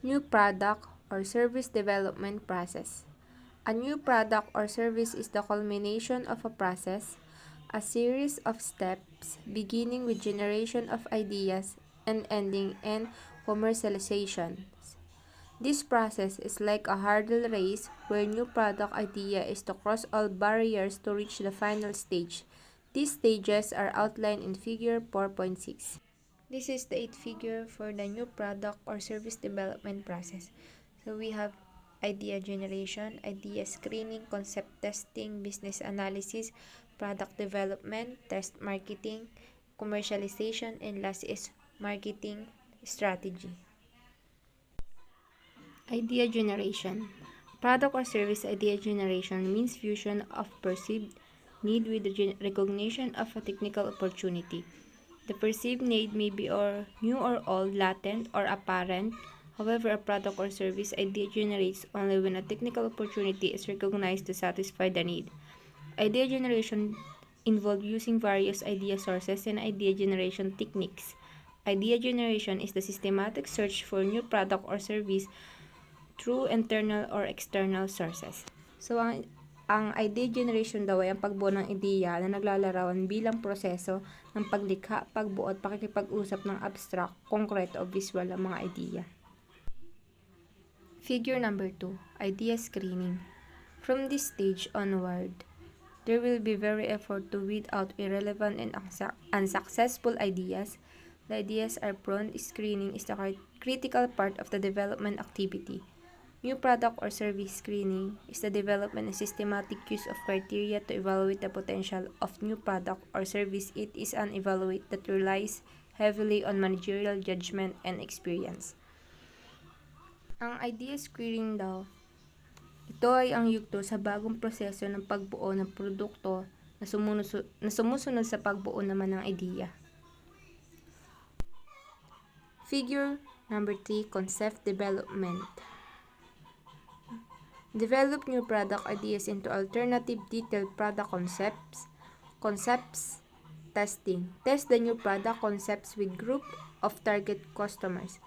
New product or service development process. A new product or service is the culmination of a process, a series of steps beginning with generation of ideas and ending in commercialization. This process is like a hurdle race where new product idea is to cross all barriers to reach the final stage. These stages are outlined in figure 4.6. This is the 8th figure for the new product or service development process. So we have idea generation, idea screening, concept testing, business analysis, product development, test marketing, commercialization, and last is marketing strategy. Idea generation. Product or service idea generation means fusion of perceived need with the recognition of a technical opportunity. The perceived need may be new or old, latent or apparent. However, a product or service idea generates only when a technical opportunity is recognized to satisfy the need. Idea generation involves using various idea sources and idea generation techniques. Idea generation is the systematic search for new product or service through internal or external sources. So, ang idea generation daw ay ang pagbuo ng ideya na naglalarawan bilang proseso ng paglikha, pagbuo at pakikipag-usap ng abstract, konkreto o visual ng mga ideya. Figure number 2, idea screening. From this stage onward, there will be very effort to weed out irrelevant and unsuccessful ideas. The ideas are prone screening is the critical part of the development activity. New product or service screening is the development and systematic use of criteria to evaluate the potential of new product or service. It is an evaluate that relies heavily on managerial judgment and experience. Ang idea screening daw, ito ay ang yugto sa bagong proseso ng pagbuo ng produkto na sumusunod sa pagbuo naman ng ideya. Figure number 3, concept development. Develop new product ideas into alternative detailed product concepts. Concepts testing. Test the new product concepts with group of target customers.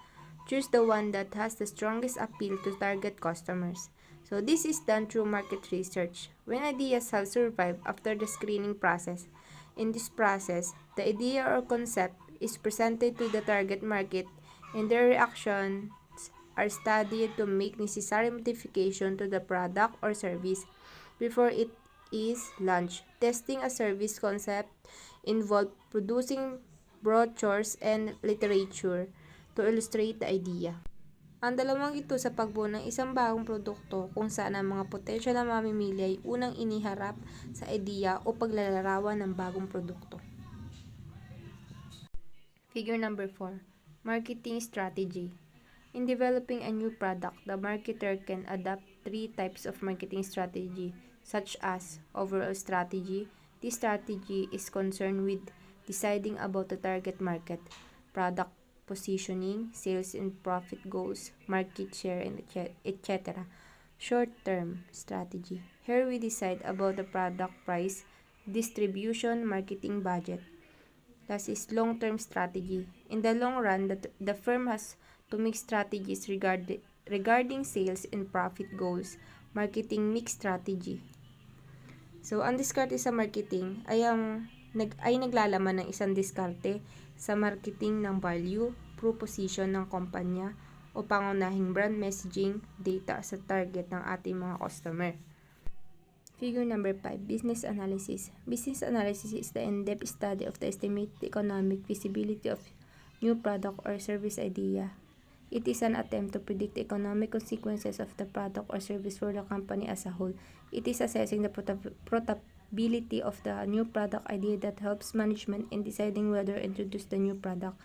Choose the one that has the strongest appeal to target customers. So this is done through market research. When ideas have survived after the screening process, in this process, the idea or concept is presented to the target market and their reaction are studied to make necessary modification to the product or service before it is launched. Testing a service concept involves producing brochures and literature to illustrate the idea. Ang dalawang ito sa pagbuo ng isang bagong produkto kung saan ang mga potensyal na mamimili ay unang iniharap sa idea o paglalarawan ng bagong produkto. Figure number 4, marketing strategy. In developing a new product, the marketer can adopt 3 types of marketing strategy, such as overall strategy. This strategy is concerned with deciding about the target market, product positioning, sales and profit goals, market share, and etc. Short-term strategy. Here we decide about the product price, distribution, marketing budget. Last is long-term strategy. In the long run, the firm has to make strategies regarding sales and profit goals, marketing mix strategy. So, ang diskarte sa marketing ay naglalaman ng isang diskarte sa marketing ng value, proposition ng kumpanya, o pangunahing brand messaging data sa target ng ating mga customer. Figure number 5, business analysis. Business analysis is the in-depth study of the estimated economic feasibility of new product or service idea. It is an attempt to predict the economic consequences of the product or service for the company as a whole. It is assessing the profitability of the new product idea that helps management in deciding whether to introduce the new product,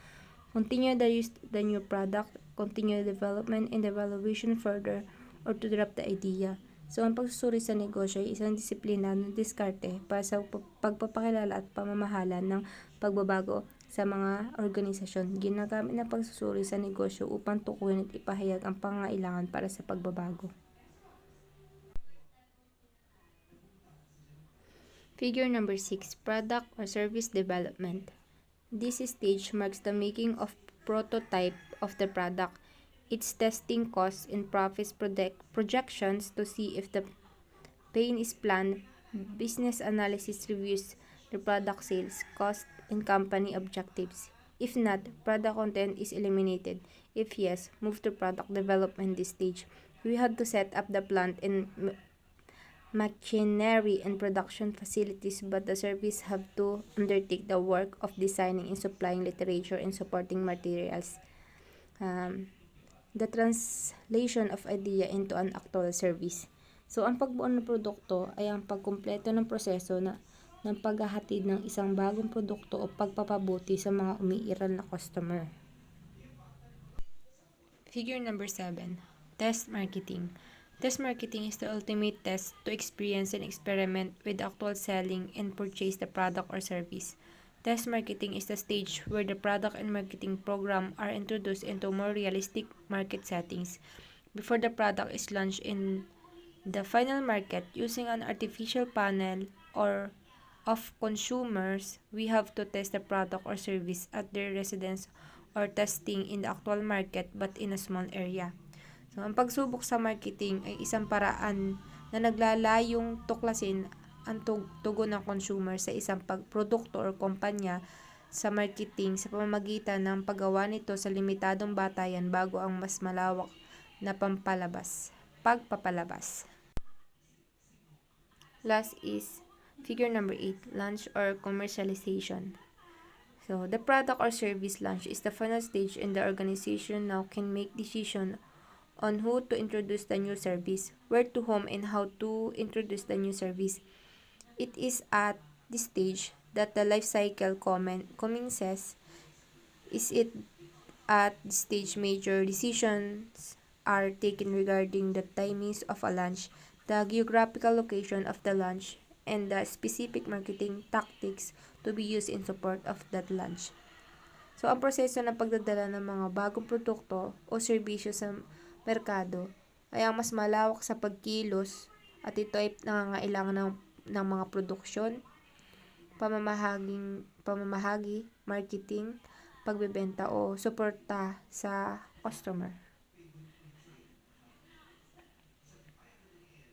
continue the use the new product, continue the development and evaluation further, or to drop the idea. So, ang pagsusuri sa negosyo ay isang disiplina ng diskarte para sa pagpapakilala at pamamahala ng pagbabago sa mga organisasyon. Ginagamit ng pagsusuri sa negosyo upang tukuyin at ipahayag ang pangangailangan para sa pagbabago. Figure number 6, product or service development. This stage marks the making of prototype of the product. It's testing costs and profits projections to see if the pain is planned. Business analysis reviews the product sales, cost, and company objectives. If not, product content is eliminated. If yes, move to product development this stage. We had to set up the plant and machinery and production facilities, but the service have to undertake the work of designing and supplying literature and supporting materials. Um, the translation of idea into an actual service. So, ang pagbuo ng produkto ay ang pagkumpleto ng proseso ng paghahatid ng isang bagong produkto o pagpapabuti sa mga umiiral na customer. Figure number 7. Test marketing. Test marketing is the ultimate test to experience and experiment with actual selling and purchase the product or service. Test marketing is the stage where the product and marketing program are introduced into more realistic market settings before the product is launched in the final market. Using an artificial panel or of consumers. We have to test the product or service at their residence or testing in the actual market but in a small area. So, ang pagsubok sa marketing ay isang paraan na naglalayong tuklasin ang tugon ng consumer sa isang produkto o kumpanya sa marketing sa pamamagitan ng paggawa nito sa limitadong batayan bago ang mas malawak na pagpapalabas. Last is figure number 8, launch or commercialization. So, the product or service launch is the final stage and the organization now can make decision on who to introduce the new service, where to home, and how to introduce the new service. It is at this stage that the life cycle commences. Is it at this stage major decisions are taken regarding the timings of a launch, the geographical location of the launch, and the specific marketing tactics to be used in support of that launch. So, ang proseso ng pagdadala ng mga bagong produkto o serbisyo sa merkado ay ang mas malawak sa pagkilos at ito ay nangangailangan ng mga produksyon, pamamahagi, marketing, pagbebenta o suporta sa customer.